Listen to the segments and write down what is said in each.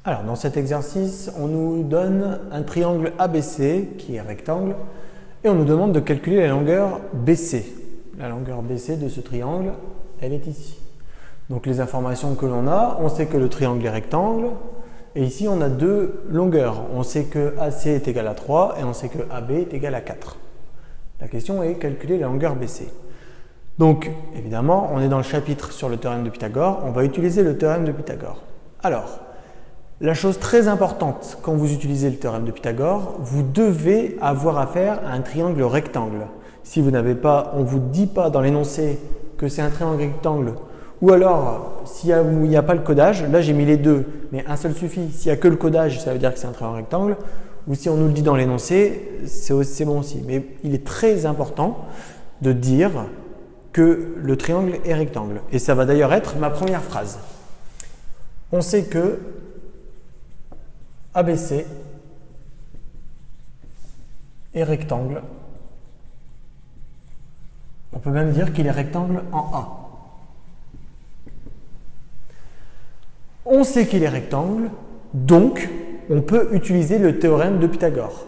Alors, dans cet exercice, on nous donne un triangle ABC qui est rectangle et on nous demande de calculer la longueur BC. La longueur BC de ce triangle, elle est ici. Donc, les informations que l'on a, on sait que le triangle est rectangle et ici, on a deux longueurs. On sait que AC est égal à 3 et on sait que AB est égal à 4. La question est calculer la longueur BC. Donc, évidemment, on est dans le chapitre sur le théorème de Pythagore. On va utiliser le théorème de Pythagore. Alors, la chose très importante quand vous utilisez le théorème de Pythagore, vous devez avoir affaire à un triangle rectangle. Si vous n'avez pas, on ne vous dit pas dans l'énoncé que c'est un triangle rectangle, ou alors s'il n'y a pas le codage, là j'ai mis les deux, mais un seul suffit. S'il n'y a que le codage, ça veut dire que c'est un triangle rectangle, ou si on nous le dit dans l'énoncé, c'est bon aussi. Mais il est très important de dire que le triangle est rectangle. Et ça va d'ailleurs être ma première phrase. On sait que ABC est rectangle. On peut même dire qu'il est rectangle en A. On sait qu'il est rectangle, donc on peut utiliser le théorème de Pythagore.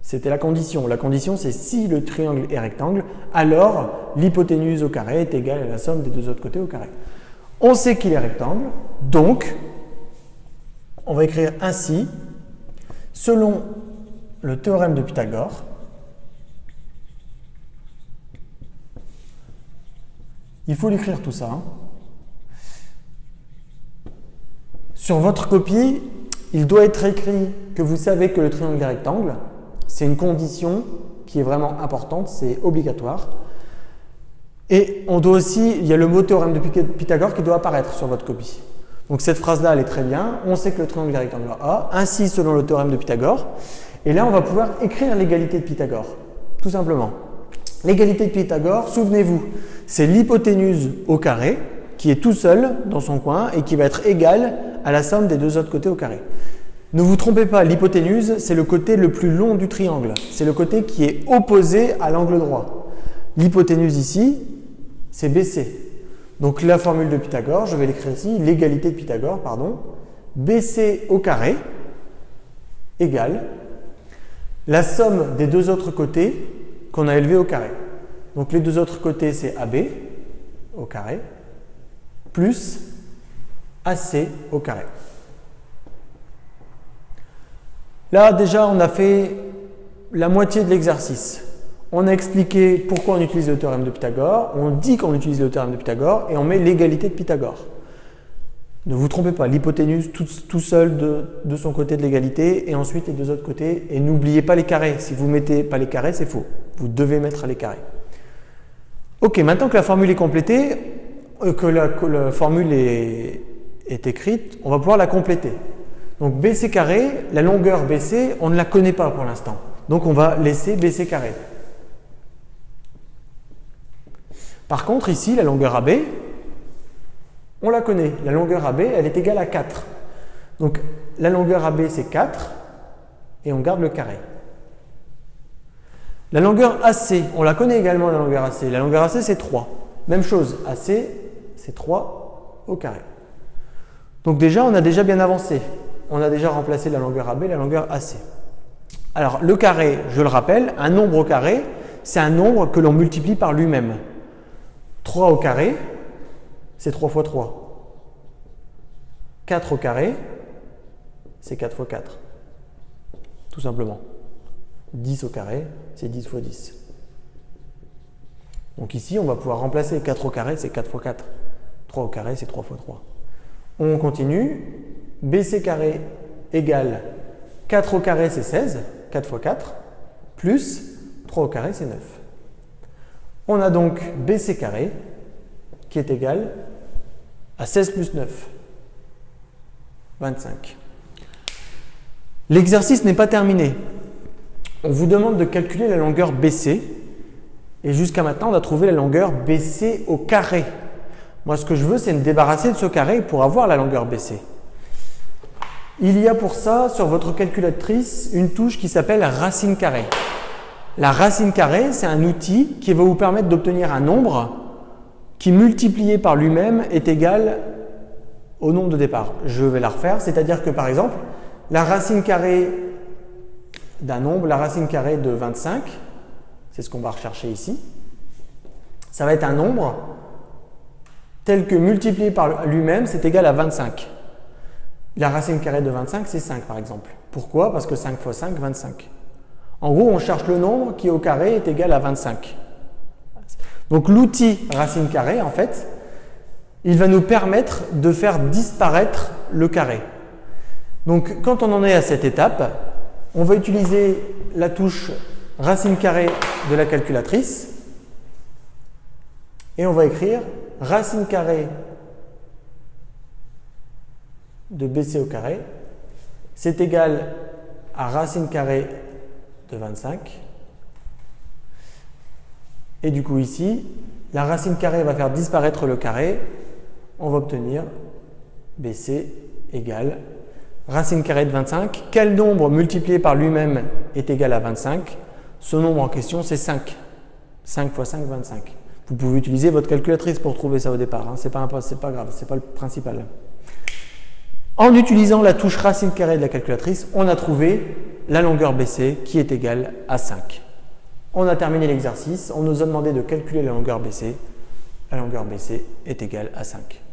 C'était la condition. La condition, c'est si le triangle est rectangle, alors l'hypoténuse au carré est égale à la somme des deux autres côtés au carré. On sait qu'il est rectangle, donc on va écrire ainsi, selon le théorème de Pythagore, il faut l'écrire tout ça. Sur votre copie, il doit être écrit que vous savez que le triangle est rectangle. C'est une condition qui est vraiment importante, c'est obligatoire. Et on doit aussi, il y a le mot théorème de Pythagore qui doit apparaître sur votre copie. Donc cette phrase-là, elle est très bien. On sait que le triangle est rectangle A, ainsi selon le théorème de Pythagore. Et là, on va pouvoir écrire l'égalité de Pythagore, tout simplement. L'égalité de Pythagore, souvenez-vous, c'est l'hypoténuse au carré qui est tout seul dans son coin et qui va être égale à la somme des deux autres côtés au carré. Ne vous trompez pas, l'hypoténuse, c'est le côté le plus long du triangle. C'est le côté qui est opposé à l'angle droit. L'hypoténuse ici, c'est BC. Donc la formule de Pythagore, je vais l'écrire ici, l'égalité de Pythagore, pardon, BC au carré égale la somme des deux autres côtés qu'on a élevés au carré. Donc les deux autres côtés, c'est AB au carré plus AC au carré. Là, déjà, on a fait la moitié de l'exercice. On a expliqué pourquoi on utilise le théorème de Pythagore, on dit qu'on utilise le théorème de Pythagore et on met l'égalité de Pythagore. Ne vous trompez pas, l'hypoténuse tout seul de son côté de l'égalité et ensuite les deux autres côtés. Et n'oubliez pas les carrés. Si vous ne mettez pas les carrés, c'est faux. Vous devez mettre les carrés. Ok, maintenant que la formule est complétée, que la formule est écrite, on va pouvoir la compléter. Donc BC carré, la longueur BC, on ne la connaît pas pour l'instant. Donc on va laisser BC carré. Par contre, ici, la longueur AB, on la connaît. La longueur AB, elle est égale à 4. Donc la longueur AB, c'est 4 et on garde le carré. La longueur AC, on la connaît également, la longueur AC. La longueur AC, c'est 3. Même chose, AC, c'est 3 au carré. Donc déjà, on a déjà bien avancé. On a déjà remplacé la longueur AB et la longueur AC. Alors, le carré, je le rappelle, un nombre au carré, c'est un nombre que l'on multiplie par lui-même. 3 au carré, c'est 3 fois 3. 4 au carré, c'est 4 fois 4. Tout simplement. 10 au carré, c'est 10 fois 10. Donc ici, on va pouvoir remplacer 4 au carré, c'est 4 fois 4. 3 au carré, c'est 3 fois 3. On continue. BC carré égale 4 au carré, c'est 16. 4 fois 4. Plus 3 au carré, c'est 9. On a donc BC carré qui est égal à 16 plus 9. 25. L'exercice n'est pas terminé. On vous demande de calculer la longueur BC. Et jusqu'à maintenant, on a trouvé la longueur BC au carré. Moi, ce que je veux, c'est me débarrasser de ce carré pour avoir la longueur BC. Il y a pour ça, sur votre calculatrice, une touche qui s'appelle racine carrée. La racine carrée, c'est un outil qui va vous permettre d'obtenir un nombre qui, multiplié par lui-même, est égal au nombre de départ. Je vais la refaire, c'est-à-dire que par exemple, la racine carrée d'un nombre, la racine carrée de 25, c'est ce qu'on va rechercher ici, ça va être un nombre tel que multiplié par lui-même, c'est égal à 25. La racine carrée de 25, c'est 5 par exemple. Pourquoi? Parce que 5 fois 5, 25. En gros, on cherche le nombre qui au carré est égal à 25. Donc l'outil racine carrée, en fait, il va nous permettre de faire disparaître le carré. Donc quand on en est à cette étape, on va utiliser la touche racine carrée de la calculatrice et on va écrire racine carrée de BC au carré, c'est égal à racine carrée de 25. Et du coup ici, la racine carrée va faire disparaître le carré. On va obtenir BC égale racine carrée de 25. Quel nombre multiplié par lui-même est égal à 25? Ce nombre en question, c'est 5. 5 fois 5, 25. Vous pouvez utiliser votre calculatrice pour trouver ça au départ. Hein. C'est pas grave, c'est pas le principal. En utilisant la touche racine carrée de la calculatrice, on a trouvé la longueur BC qui est égale à 5. On a terminé l'exercice. On nous a demandé de calculer la longueur BC. La longueur BC est égale à 5.